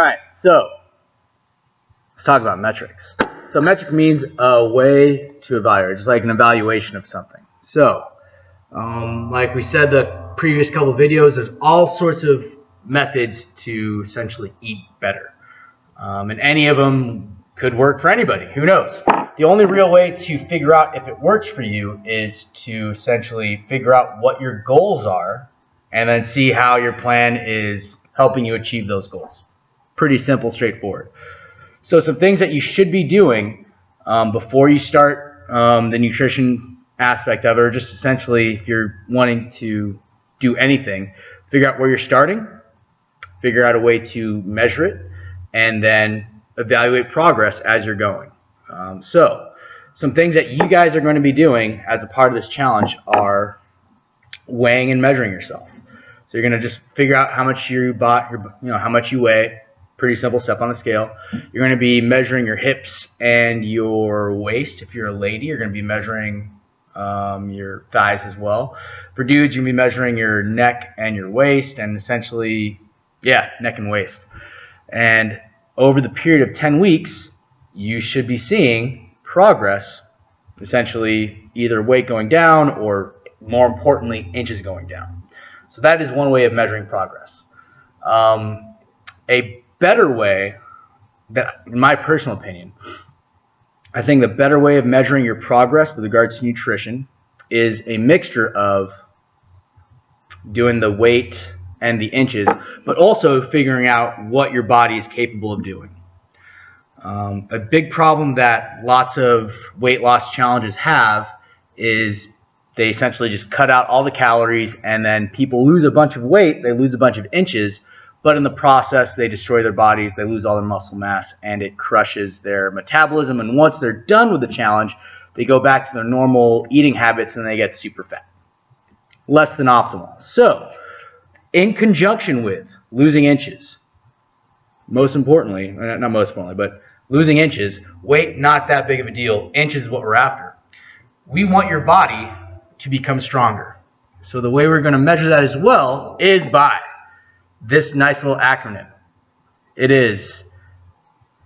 right, so let's talk about metrics. So metric means a way to evaluate, just like an evaluation of something. So, like we said the previous couple videos, there's all sorts of methods to essentially eat better. And any of them could work for anybody. Who knows? The only real way to figure out if it works for you is to essentially figure out what your goals are and then see how your plan is helping you achieve those goals. Pretty simple, straightforward. So some things that you should be doing before you start the nutrition aspect of it, or just essentially if you're wanting to do anything, figure out where you're starting, figure out a way to measure it, and then evaluate progress as you're going. So some things that you guys are going to be doing as a part of this challenge are weighing and measuring yourself. So you're going to just figure out how much how much you weigh. Pretty simple, step on the scale. You're going to be measuring your hips and your waist. If you're a lady, you're going to be measuring your thighs as well. For dudes, you're going to be measuring your neck and your waist, and essentially, neck and waist. And over the period of 10 weeks, you should be seeing progress, essentially either weight going down or, more importantly, inches going down. So that is one way of measuring progress. A better way, that, in my personal opinion, I think the better way of measuring your progress with regards to nutrition is a mixture of doing the weight and the inches, but also figuring out what your body is capable of doing. A big problem that lots of weight loss challenges have is they essentially just cut out all the calories, and then people lose a bunch of weight, they lose a bunch of inches, but in the process they destroy their bodies, they lose all their muscle mass, and it crushes their metabolism. And once they're done with the challenge, they go back to their normal eating habits and they get super fat. Less than optimal. So, in conjunction with losing inches, most importantly, not most importantly, but losing inches, weight not that big of a deal, inches is what we're after. We want your body to become stronger. So the way we're going to measure that as well is by this nice little acronym. It is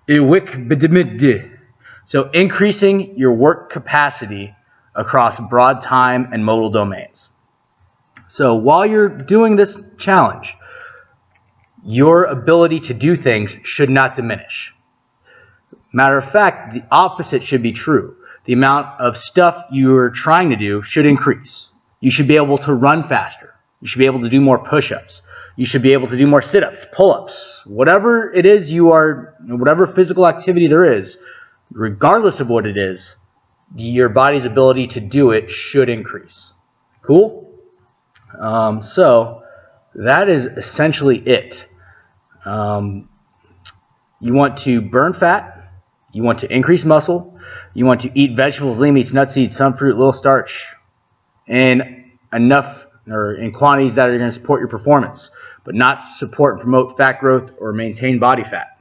IWCBDMD. So increasing your work capacity across broad time and modal domains. So while you're doing this challenge, your ability to do things should not diminish. Matter of fact, the opposite should be true. The amount of stuff you're trying to do should increase. You should be able to run faster. You should be able to do more push-ups. You should be able to do more sit-ups, pull-ups, whatever it is whatever physical activity there is, regardless of what it is, your body's ability to do it should increase. Cool? So that is essentially it. You want to burn fat. You want to increase muscle. You want to eat vegetables, lean meats, nuts, seeds, some fruit, little starch, in enough or in quantities that are going to support your performance, but not support and promote fat growth or maintain body fat.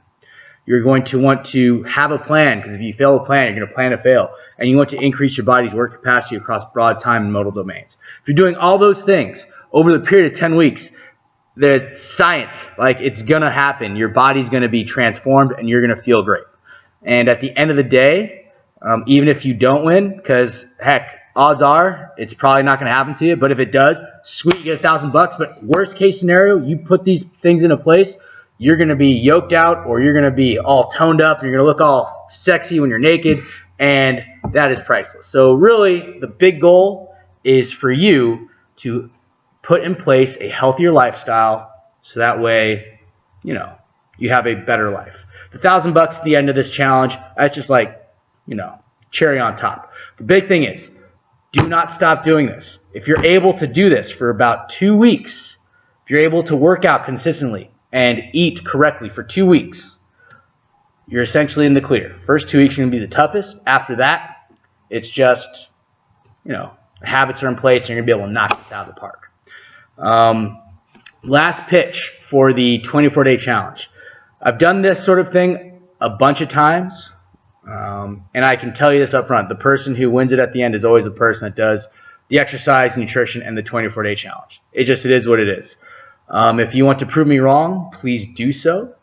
You're going to want to have a plan, because if you fail a plan, you're going to plan to fail. And you want to increase your body's work capacity across broad time and modal domains. If you're doing all those things over the period of 10 weeks, the science, like, it's going to happen. Your body's going to be transformed and you're going to feel great. And at the end of the day, even if you don't win, because heck, odds are it's probably not going to happen to you, but if it does, sweet, you get $1,000. But worst case scenario, you put these things into place, you're going to be yoked out, or you're going to be all toned up, and you're going to look all sexy when you're naked, and that is priceless. So really, the big goal is for you to put in place a healthier lifestyle, so that way, you have a better life. The $1,000 at the end of this challenge, that's just like, cherry on top. The big thing is, do not stop doing this. If you're able to do this for about 2 weeks, if you're able to work out consistently and eat correctly for 2 weeks, you're essentially in the clear. First 2 weeks are going to be the toughest. After that, it's just, habits are in place and you're going to be able to knock this out of the park. Last pitch for the 24-day challenge. I've done this sort of thing a bunch of times. And I can tell you this up front, the person who wins it at the end is always the person that does the exercise, nutrition, and the 24-day challenge. It is what it is. If you want to prove me wrong, please do so.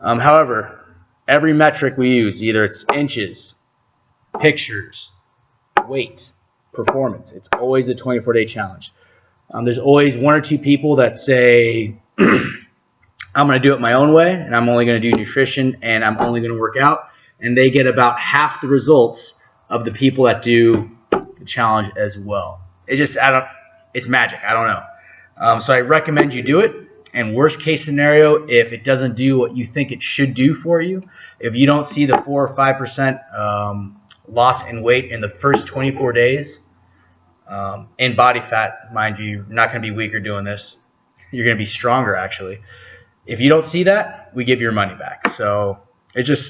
However, every metric we use, either it's inches, pictures, weight, performance, it's always a 24-day challenge. There's always 1 or 2 people that say, I'm going to do it my own way, and I'm only going to do nutrition, and I'm only going to work out, and they get about half the results of the people that do the challenge as well. It's magic. I don't know. So I recommend you do it. And worst case scenario, if it doesn't do what you think it should do for you, if you don't see the 4 or 5% loss in weight in the first 24 days, in body fat, mind you, you're not going to be weaker doing this. You're going to be stronger, actually. If you don't see that, we give your money back. So if you're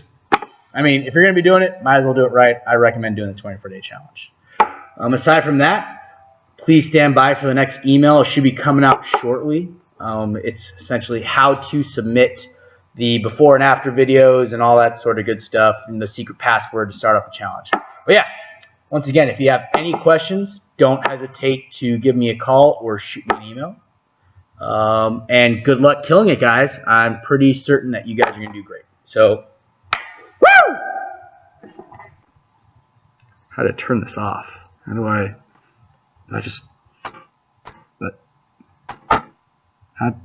going to be doing it, might as well do it right. I recommend doing the 24-day challenge. Aside from that, please stand by for the next email. It should be coming out shortly. It's essentially how to submit the before and after videos and all that sort of good stuff, and the secret password to start off the challenge. But yeah, once again, if you have any questions, don't hesitate to give me a call or shoot me an email. And good luck killing it, guys. I'm pretty certain that you guys are going to do great. So, woo! How to turn this off? How